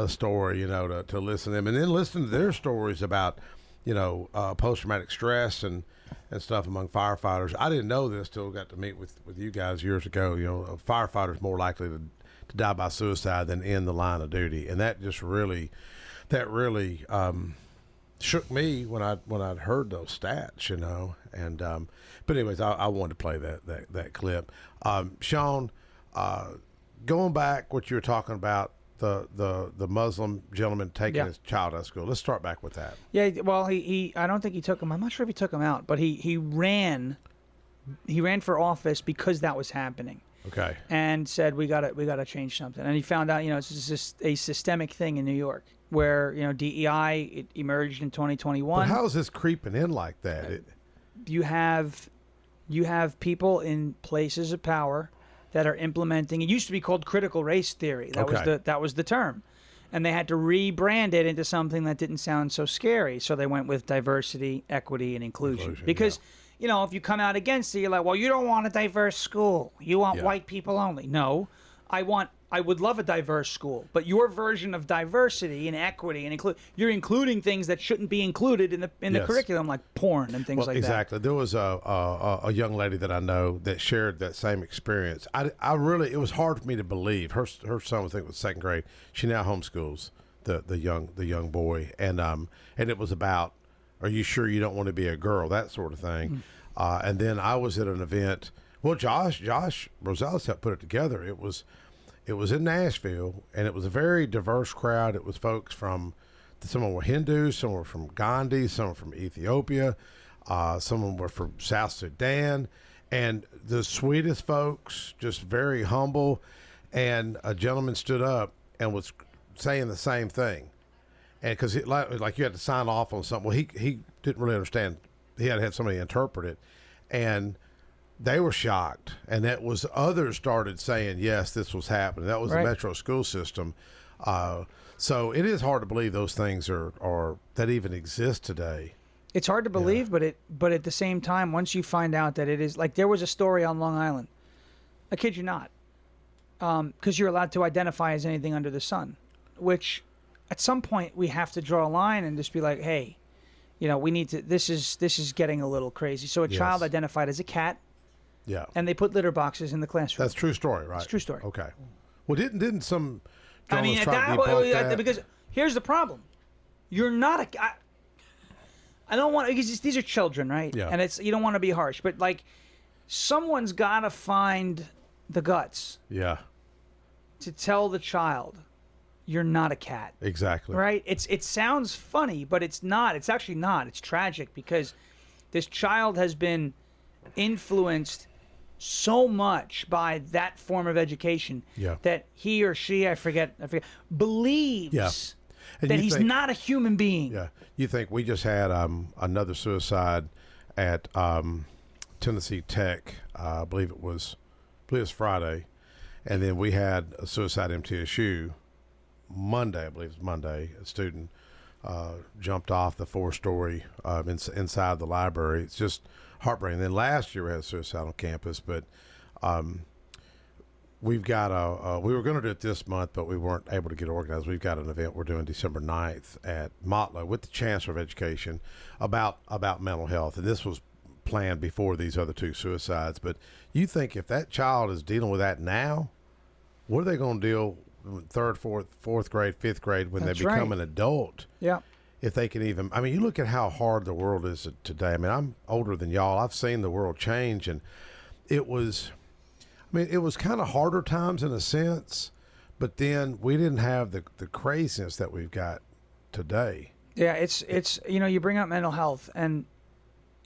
story, to listen to them. And then listen to their stories about, post-traumatic stress and stuff among firefighters. I didn't know this till I got to meet with you guys years ago. A firefighter's more likely to die by suicide than in the line of duty. And that just really shook me when I'd heard those stats, And but anyways, I wanted to play that clip. Sean, going back what you were talking about, the Muslim gentleman taking his child out of school. Let's start back with that. Yeah, well, he I don't think he took him. I'm not sure if he took him out, but he ran for office because that was happening. Okay. And said we got to change something. And he found out, it's just a systemic thing in New York where, DEI it emerged in 2021. But how is this creeping in like that? You have people in places of power that are implementing. It used to be called critical race theory. That was the term, and they had to rebrand it into something that didn't sound so scary. So they went with diversity, equity, and inclusion. Because if you come out against it, you're like, well, you don't want a diverse school. You want white people only. No, I would love a diverse school, but your version of diversity and equity and you're including things that shouldn't be included in the curriculum, like porn and things like exactly. that. There was a young lady that I know that shared that same experience. It was hard for me to believe. Her son, I think, was second grade. She now homeschools the young boy, and it was about, are you sure you don't want to be a girl? That sort of thing. And then I was at an event. Well, Josh Rosales helped put it together. It was in Nashville, and it was a very diverse crowd. It was folks some were Hindus, some were from Gandhi, some were from Ethiopia, some were from South Sudan, and the sweetest folks, just very humble. And a gentleman stood up and was saying the same thing, and because like you had to sign off on something. Well, he didn't really understand. He had to have somebody interpret it, and they were shocked, and that was others started saying, yes, this was happening. That was the metro school system. So it is hard to believe those things are that even exist today. It's hard to believe, but at the same time, once you find out that it is, like there was a story on Long Island. I kid you not, because you're allowed to identify as anything under the sun, which at some point we have to draw a line and just be like, hey, we need to. This is getting a little crazy. So a child identified as a cat. Yeah. And they put litter boxes in the classroom. That's true story, right? It's a true story. Okay. Well, didn't some I mean, try to debunk that? because here's the problem. You're not a. I don't want because these are children, right? Yeah. And you don't want to be harsh, but like, someone's got to find the guts. Yeah. To tell the child, you're not a cat. Exactly. Right? It sounds funny, but it's not. It's actually not. It's tragic because this child has been influenced so much by that form of education that he or she, I forget, believes that he's not a human being. Yeah. You think we just had another suicide at Tennessee Tech, I believe it was Friday, and then we had a suicide at MTSU Monday, I believe it was Monday. A student jumped off the 4-story inside the library. It's just heartbreaking. Then last year we had a suicide on campus, but we've got we were going to do it this month, but we weren't able to get organized. We've got an event we're doing December 9th at Motlow with the Chancellor of Education about mental health, and this was planned before these other 2 suicides. But you think if that child is dealing with that now, what are they going to deal with 3rd, 4th grade, 5th grade when they become an adult? Yeah. If they can even, I mean, you look at how hard the world is today. I mean, I'm older than y'all. I've seen the world change, and it was kind of harder times in a sense, but then we didn't have the craziness that we've got today. Yeah, it's you bring up mental health, and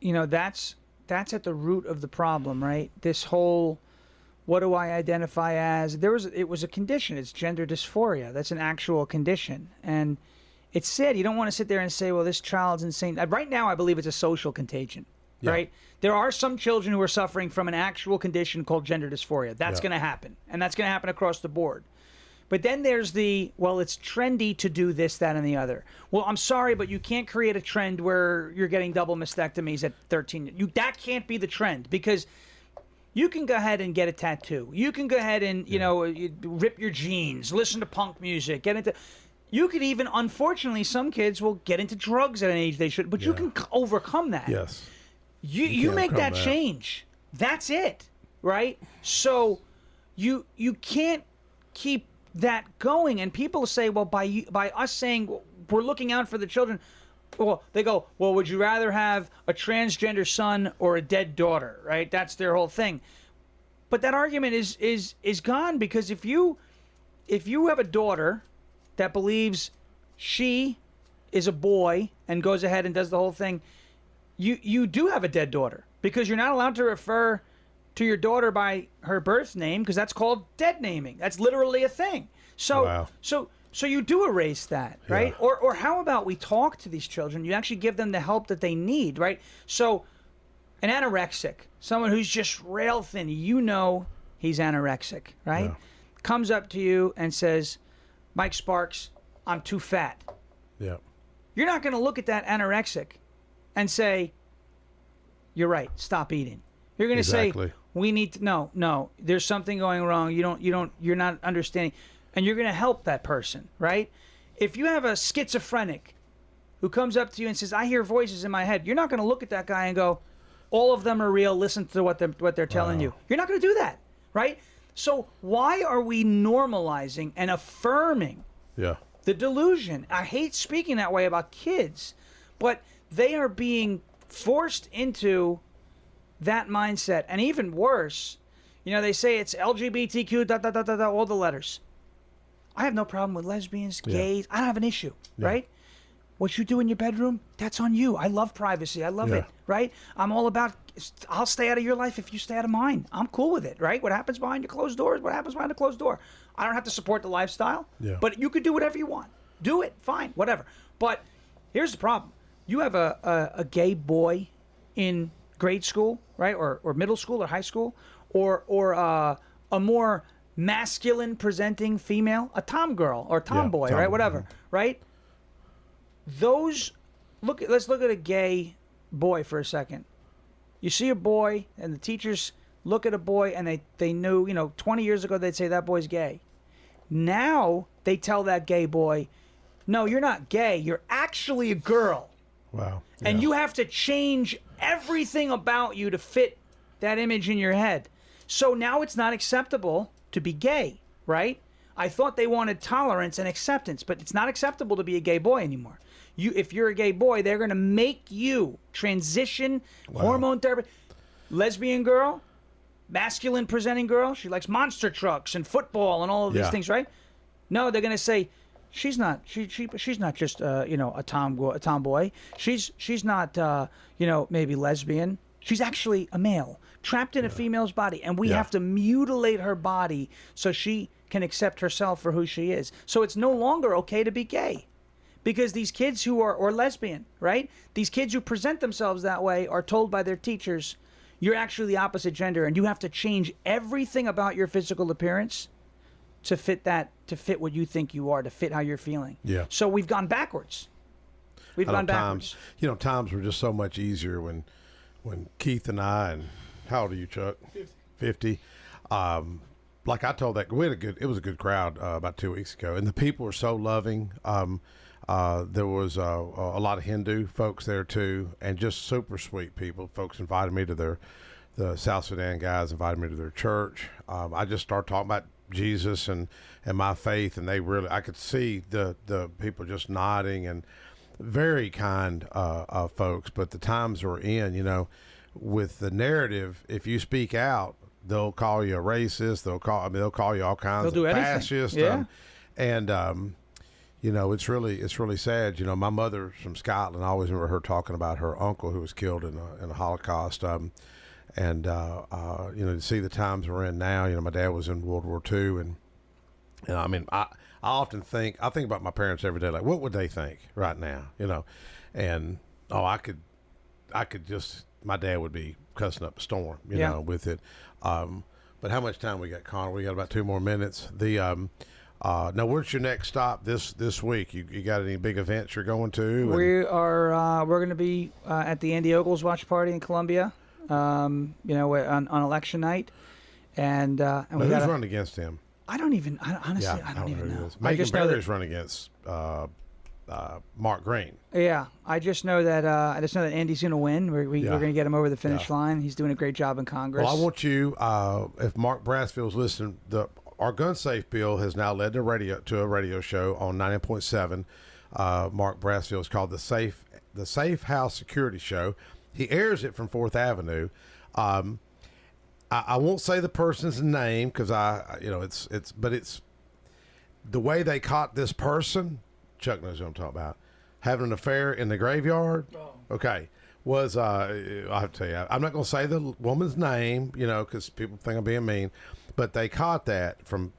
that's at the root of the problem, right? This whole, what do I identify as? It was a condition. It's gender dysphoria. That's an actual condition, and it's sad. You don't want to sit there and say, well, this child's insane. Right now, I believe it's a social contagion, right? There are some children who are suffering from an actual condition called gender dysphoria. That's going to happen, and that's going to happen across the board. But then there's it's trendy to do this, that, and the other. Well, I'm sorry, but you can't create a trend where you're getting double mastectomies at 13. That can't be the trend, because you can go ahead and get a tattoo. You can go ahead and, you rip your jeans, listen to punk music, get into... You could even, unfortunately, some kids will get into drugs at an age they should, but you can overcome that. Yes. You make that change. That's it, right? So you can't keep that going. And people say, well, by us saying we're looking out for the children, well, they go, well, would you rather have a transgender son or a dead daughter, right? That's their whole thing. But that argument is gone, because if you have a daughter that believes she is a boy and goes ahead and does the whole thing, you do have a dead daughter, because you're not allowed to refer to your daughter by her birth name, because that's called dead naming. That's literally a thing. So so you do erase that, right? Yeah. Or how about we talk to these children? You actually give them the help that they need, right? So an anorexic, someone who's just rail thin, he's anorexic, right? Yeah. Comes up to you and says, Mike Sparks, I'm too fat. Yeah. You're not going to look at that anorexic and say, you're right, stop eating. You're going to say, we need to, no, there's something going wrong. You're not understanding. And you're going to help that person, right? If you have a schizophrenic who comes up to you and says, I hear voices in my head, you're not going to look at that guy and go, all of them are real, listen to what they're telling you. You're not going to do that, right? So why are we normalizing and affirming the delusion? I hate speaking that way about kids, but they are being forced into that mindset. And even worse, they say it's LGBTQ, all the letters. I have no problem with lesbians, gays. I don't have an issue, right? What you do in your bedroom, that's on you. I love privacy. I love it, right? I'm all about, I'll stay out of your life if you stay out of mine. I'm cool with it, right? What happens behind your closed door is what happens behind the closed door. I don't have to support the lifestyle, but you could do whatever you want. Do it, fine, whatever. But here's the problem. You have a gay boy in grade school, right? Or middle school or high school, or a more masculine presenting female, a tom girl or tomboy, right? Whatever, right? Let's look at a gay boy for a second. You see a boy, and the teachers look at a boy, and they knew, 20 years ago they'd say that boy's gay. Now they tell that gay boy, no, you're not gay. You're actually a girl. Wow. And you have to change everything about you to fit that image in your head. So now it's not acceptable to be gay, right? I thought they wanted tolerance and acceptance, but it's not acceptable to be a gay boy anymore. If you're a gay boy, they're going to make you transition, hormone therapy. Lesbian girl, masculine presenting girl, she likes monster trucks and football and all of these things, right? No, they're going to say, she's not just a tomboy. She's not maybe lesbian. She's actually a male trapped in a female's body, and we have to mutilate her body so she can accept herself for who she is. So it's no longer okay to be gay, because these kids who are or lesbian, right? These kids who present themselves that way are told by their teachers, you're actually the opposite gender, and you have to change everything about your physical appearance to fit what you think you are, to fit how you're feeling. Yeah. So we've gone backwards. Times were just so much easier when Keith and I, and how old are you, Chuck? 50. Like I told that, it was a good crowd about 2 weeks ago, and the people were so loving. There was a lot of Hindu folks there too, and just super sweet people. Folks invited me to the South Sudan guys invited me to their church. I just started talking about Jesus and my faith, and I could see the people just nodding, and very kind folks. But the times we're in, with the narrative, if you speak out, they'll call you a racist. They'll call you all kinds of fascist. Yeah. It's really sad. My mother's from Scotland. I always remember her talking about her uncle who was killed in the Holocaust. To see the times we're in now. My dad was in World War II, and I mean, I often think about my parents every day. Like, what would they think right now? And I could just, my dad would be cussing up a storm, with it. But how much time we got, Connor? We got about 2 more minutes. Now, where's your next stop this week? You got any big events you're going to? We're going to be at the Andy Ogles watch party in Columbia, on election night, and who's running against him? I don't even know. Megan Barry's running against Mark Green. Yeah, I just know that Andy's going to win. We're going to get him over the finish line. He's doing a great job in Congress. Well, I want you, if Mark Brassfield's listening, our gun safe bill has now led to a radio show on 90.7. Mark Brassfield is called the Safe House Security Show. He airs it from 4th Avenue. I won't say the person's name because it's the way they caught this person. Chuck knows what I'm talking about. Having an affair in the graveyard. Okay. I have to tell you, I'm not going to say the woman's name, because people think I'm being mean, but they caught that from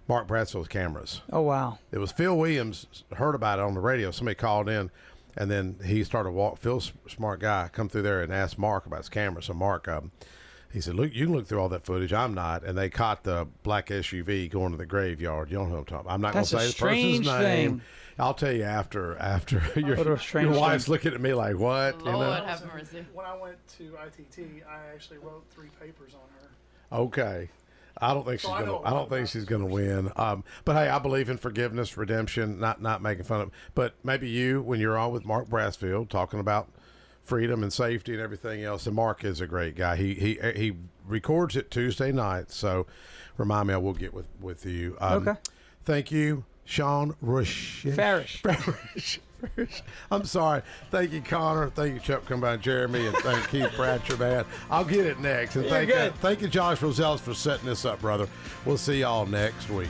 Mark Bradsfield's cameras. Oh, wow. It was Phil Williams heard about it on the radio. Somebody called in, and then he started Phil's smart guy, come through there and asked Mark about his camera. So Mark, he said, look, you can look through all that footage. I'm not. And they caught the black SUV going to the graveyard. You don't know what I'm talking about. I'm not going to say the person's name. I'll tell you after your wife's looking at me like, what? Lord have mercy. When I went to ITT, I actually wrote 3 papers on her. Okay. I don't think she's gonna win. But hey, I believe in forgiveness, redemption, not making fun of. But maybe you, when you're on with Mark Brassfield, talking about freedom and safety and everything else. And Mark is a great guy. He records it Tuesday night. So remind me, I will get with you. Okay. Thank you, Sean Farish. I'm sorry. Thank you, Connor. Thank you, Chuck, come by, Jeremy, and thank Keith Bratcher, man. I'll get it next. And thank you, Josh Rosales, for setting this up, brother. We'll see y'all next week.